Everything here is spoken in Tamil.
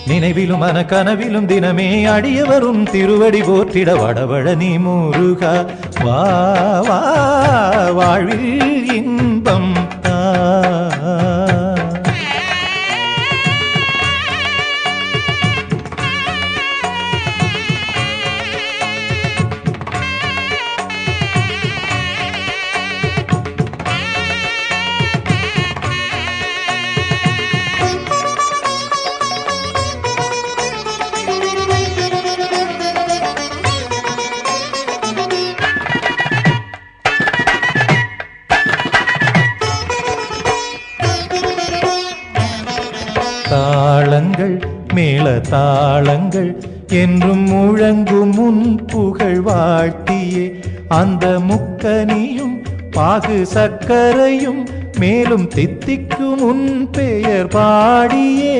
நினைவிலும் கனவிலும் தினமே அடியவரும் திருவடி போற்றிட வடபழனி முருகா வா வா வாழ்வில் இன்பம் தா. தாளங்கள் மேள தாளங்கள் என்றும் முழங்கும் முன் புகழ் வாழ்த்தியே அந்த முக்கனியும் பாகு சக்கரையும் மேலும் தித்திக்கும் உன் பெயர் பாடியே